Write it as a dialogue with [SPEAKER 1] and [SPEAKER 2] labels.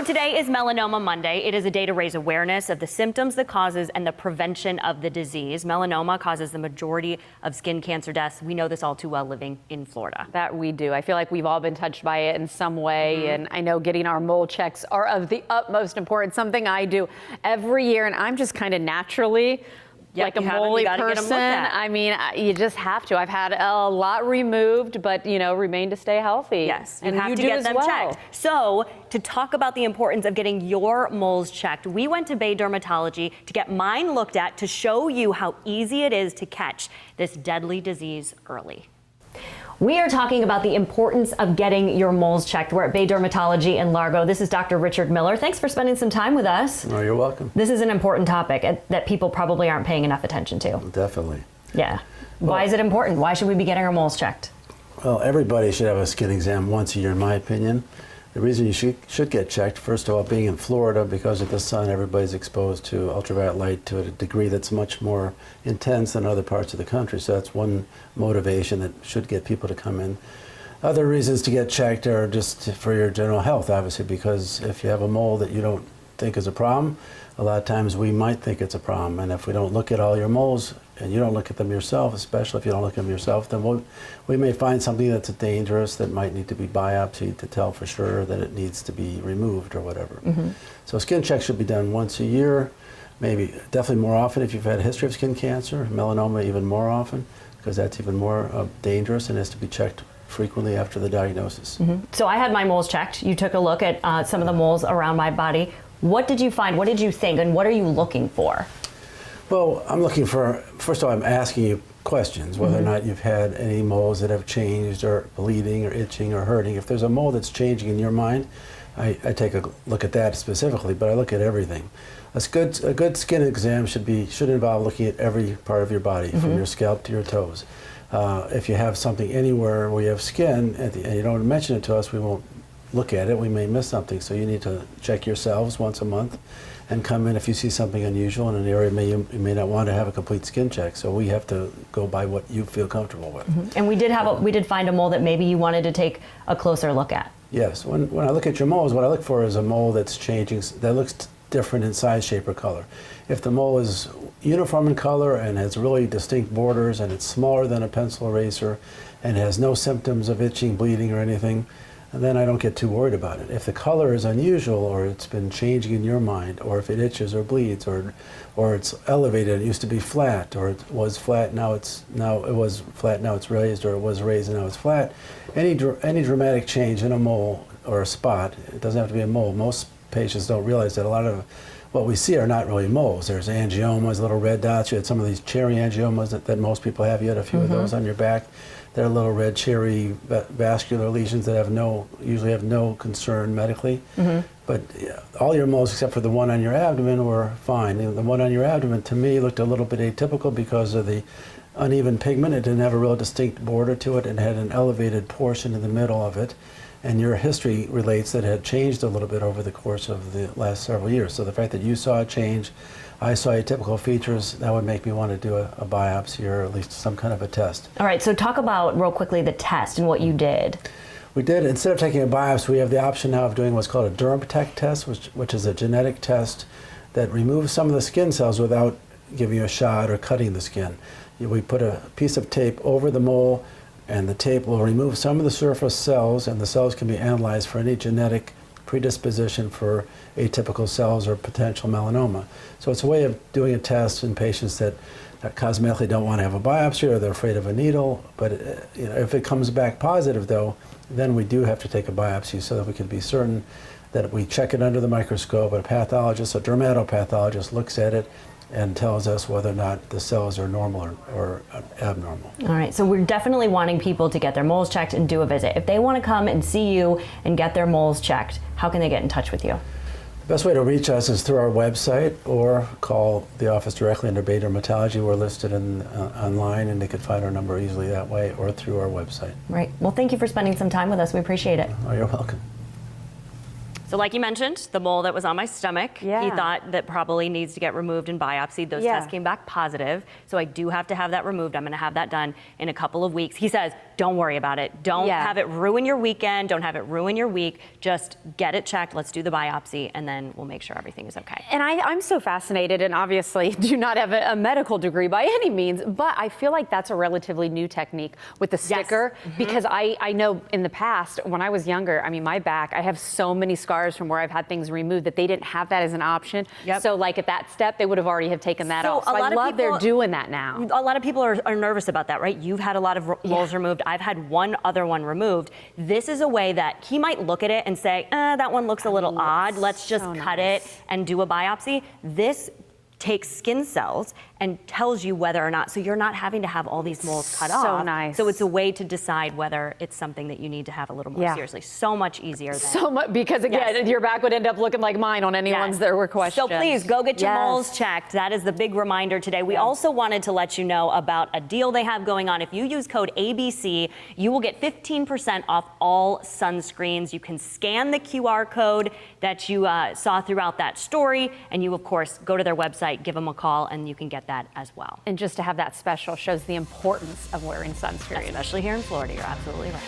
[SPEAKER 1] So today is Melanoma Monday. It is a day to raise awareness of the symptoms, the causes, and the prevention of the disease. Melanoma causes the majority of skin cancer deaths. We know this all too well living in Florida.
[SPEAKER 2] That we do. I feel like we've all been touched by it in some way. And I know getting our mole checks are of the utmost importance, something I do every year. And I'm just kind of naturally like a moley person. I mean, you just have to. I've had a lot removed, but remain to stay healthy.
[SPEAKER 1] Yes, and you have to get them checked. So to talk about the importance of getting your moles checked, we went to Bay Dermatology to get mine looked at to show you how easy it is to catch this deadly disease early. We are talking about the importance of getting your moles checked. We're at Bay Dermatology in Largo. This is Dr. Richard Miller. Thanks for spending some time with us.
[SPEAKER 3] Oh, you're welcome.
[SPEAKER 1] This is an important topic that people probably aren't paying enough attention to.
[SPEAKER 3] Definitely.
[SPEAKER 1] Yeah. Why is it important? Why should we be getting our moles checked?
[SPEAKER 3] Well, everybody should have a skin exam once a year, in my opinion. The reason you should get checked, first of all, being in Florida, because of the sun, everybody's exposed to ultraviolet light to a degree that's much more intense than other parts of the country. So that's one motivation that should get people to come in. Other reasons to get checked are just for your general health, obviously, because if you have a mole that you don't think is a problem, a lot of times we might think it's a problem. And if we don't look at all your moles, and you don't look at them yourself, especially if you don't look at them yourself, then we may find something that's dangerous that might need to be biopsied to tell for sure that it needs to be removed or whatever. So skin checks should be done once a year, maybe definitely more often if you've had a history of skin cancer, melanoma even more often, because that's even more dangerous and has to be checked frequently after the diagnosis.
[SPEAKER 1] So I had my moles checked. You took a look at some of the moles around my body. What did you find? What did you think? And what are you looking for?
[SPEAKER 3] Well, I'm looking for, first of all, I'm asking you questions, whether or not you've had any moles that have changed or bleeding or itching or hurting. If there's a mole that's changing in your mind, I take a look at that specifically, but I look at everything. A good skin exam should involve looking at every part of your body, from your scalp to your toes. If you have something anywhere where you have skin and you don't mention it to us, we won't look at it. We may miss something, so you need to check yourselves once a month and come in if you see something unusual in an area. You may not want to have a complete skin check, so we have to go by what you feel comfortable with.
[SPEAKER 1] And we did find a mole that maybe you wanted to take a closer look at.
[SPEAKER 3] Yes, when I look at your moles, what I look for is a mole that's changing, that looks different in size, shape, or color. If the mole is uniform in color and has really distinct borders and it's smaller than a pencil eraser and has no symptoms of itching, bleeding, or anything, and then I don't get too worried about it. If the color is unusual, or it's been changing in your mind, or if it itches or bleeds, or it's elevated, it used to be flat, or it was flat, now it's raised, or it was raised and now it's flat. Any dramatic change in a mole or a spot, it doesn't have to be a mole. Most patients don't realize that a lot of what we see are not really moles. There's angiomas, little red dots. You had some of these cherry angiomas that most people have. You had a few of those on your back. They're little red cherry vascular lesions that usually have no concern medically. But all your moles except for the one on your abdomen were fine. And the one on your abdomen to me looked a little bit atypical because of the uneven pigment. It didn't have a real distinct border to it and had an elevated portion in the middle of it. And your history relates that it had changed a little bit over the course of the last several years. So the fact that you saw a change, I saw atypical features, that would make me want to do a biopsy or at least some kind of a test.
[SPEAKER 1] All right, so talk about real quickly the test and what you did.
[SPEAKER 3] We did, instead of taking a biopsy, we have the option now of doing what's called a DermTech test, which is a genetic test that removes some of the skin cells without giving you a shot or cutting the skin. We put a piece of tape over the mole, and the tape will remove some of the surface cells, and the cells can be analyzed for any genetic predisposition for atypical cells or potential melanoma. So it's a way of doing a test in patients that cosmetically don't want to have a biopsy or they're afraid of a needle. But if it comes back positive, though, then we do have to take a biopsy so that we can be certain that we check it under the microscope. A pathologist, a dermatopathologist, looks at it and tells us whether or not the cells are normal or abnormal.
[SPEAKER 1] All right, so we're definitely wanting people to get their moles checked and do a visit. If they want to come and see you and get their moles checked, how can they get in touch with you?
[SPEAKER 3] The best way to reach us is through our website or call the office directly under Bay Dermatology. We're listed online, and they could find our number easily that way or through our website.
[SPEAKER 1] Right. Well, thank you for spending some time with us. We appreciate it.
[SPEAKER 3] Oh, you're welcome.
[SPEAKER 1] So like you mentioned, the mole that was on my stomach, he thought that probably needs to get removed and biopsied. Those tests came back positive. So I do have to have that removed. I'm going to have that done in a couple of weeks. He says don't worry about it. Don't have it ruin your weekend. Don't have it ruin your week. Just get it checked. Let's do the biopsy, and then we'll make sure everything is okay.
[SPEAKER 2] And I'm so fascinated, and obviously do not have a medical degree by any means, but I feel like that's a relatively new technique with the sticker, because I know in the past, when I was younger, I mean, my back, I have so many scars from where I've had things removed that they didn't have that as an option. So like at that step, they would have already have taken that off. So I love they're doing that now.
[SPEAKER 1] A lot of people are nervous about that, right? You've had a lot of moles removed. I've had one other one removed. This is a way that he might look at it and say, that one looks a little odd. Let's just cut it and do a biopsy. This takes skin cells and tells you whether or not, so you're not having to have all these moles cut off.
[SPEAKER 2] So nice.
[SPEAKER 1] So it's a way to decide whether it's something that you need to have a little more seriously. So much easier.
[SPEAKER 2] So much, because again, your back would end up looking like mine on any ones that were questioned.
[SPEAKER 1] So please go get your moles checked. That is the big reminder today. We also wanted to let you know about a deal they have going on. If you use code ABC, you will get 15% off all sunscreens. You can scan the QR code that you saw throughout that story, and you of course go to their website, give them a call, and you can get that as well.
[SPEAKER 2] And just to have that special shows the importance of wearing sunscreen.
[SPEAKER 1] Especially here in Florida, you're absolutely right.